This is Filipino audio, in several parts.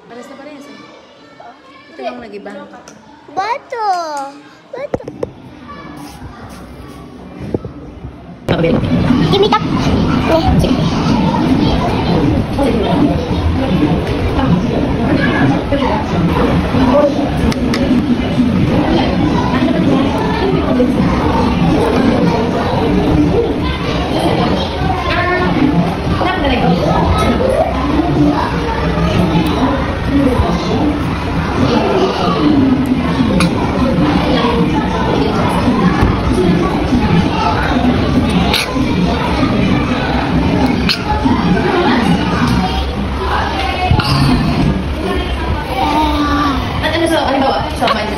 Pares na pares. Ito lang nag-iba. Bato. Bato. Kimitak.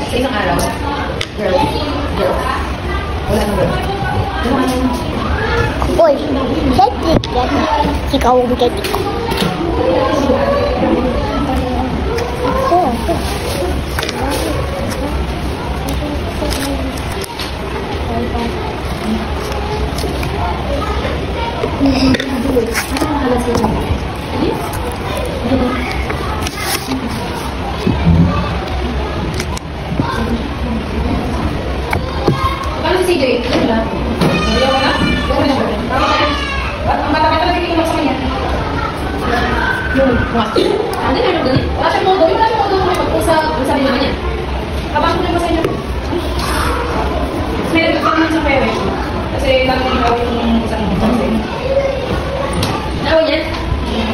Sa isang araw, girl. Wala nang girl. Uy, hectic yan. Ikaw ang hectic. Paano si CJ? Wala. Wala na? Wala na. Ang mata-mata na hindi ko masama yan. Yung mas. Ano na yung ganit? Wala siyang modo. Wala siyang modo kung may mag-usap. Ang sabi naman yan. Kapag ko sa inyo. May nagkakaman sa pere. Kasi namin ikaw yung isang kasi. Ano yan?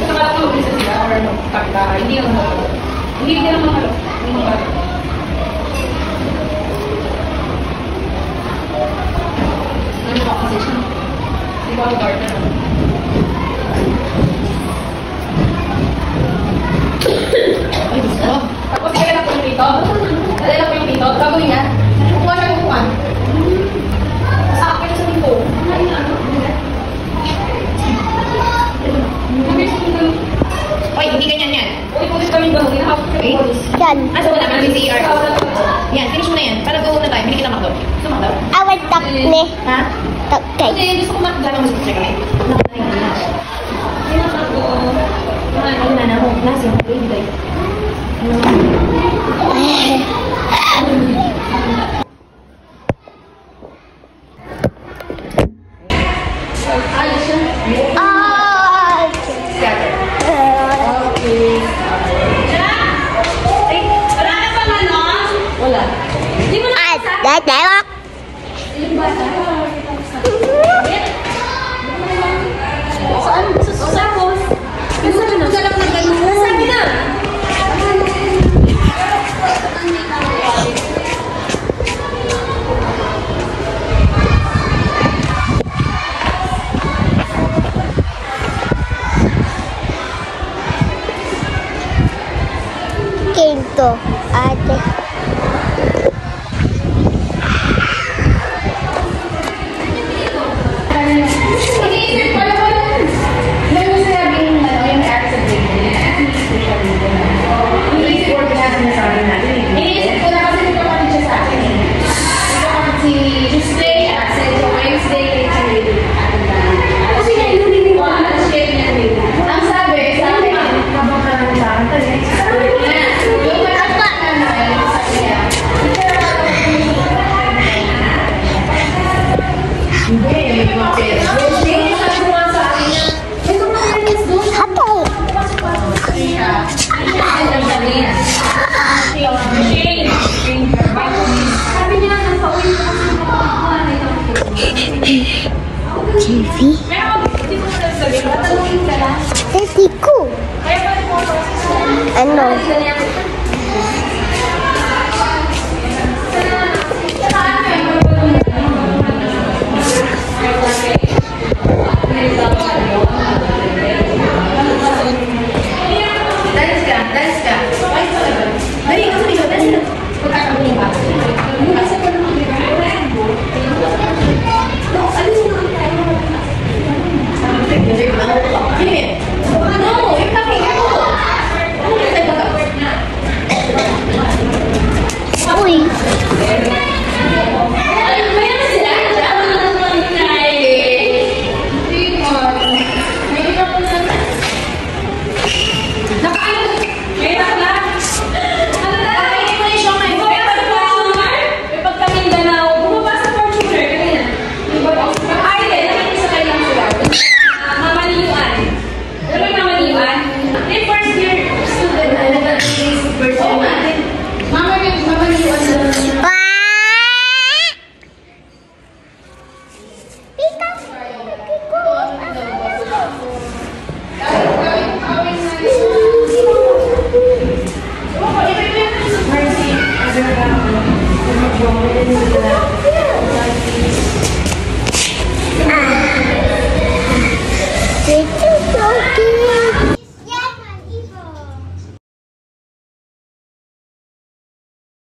Sa kalat mo, bisa sila or kapita. Hindi naman malo. Hindi naman malo. Hindi naman malo. Ano ba kasi siya? Di ba ang garden? Ay, gusto. Tapos kaya na po yung pito. Nadala po yung pito. Gagawin niya. Kukuha siya kukuhan. Sa akin sa pito. Oy, hindi ganyan yan. Ulit-ulit kami gawin. Yan. Asa wala ka namin CR. Yan, finish mo na yan. Para gawin na tayo. Bili kita makdo. Gusto makdo? Awal takne. Ha? Takay. Kasi gusto ko makdala mo gusto kami. Ano na mo? Nasi mo. Baby guys. Ah. Okay. Wala na bang ano? Wala. Hindi mo na Dadalak. yung bata. Saan? Sa house. Kasi na lang na ganun. Sabi na. Kinto. Ate. Iniisip ko lang wala. May mo sinabing yung accent rate niya. Iniisip ko na sinasabi natin. Iniisip ko na kasi nagkakalit siya sa akin. Nagkakalit si Tuesday, accent. So Wednesday, it's a lady. Kasi nga yung hindi ko alam siya niya rin. Ang sabi, kabang ka naman sa akin. Yung matapa na naman sa kanya. Hindi, yung mga pera. TV. Teti ko. Ano? Naka-ano? May naka Okay, sige lang.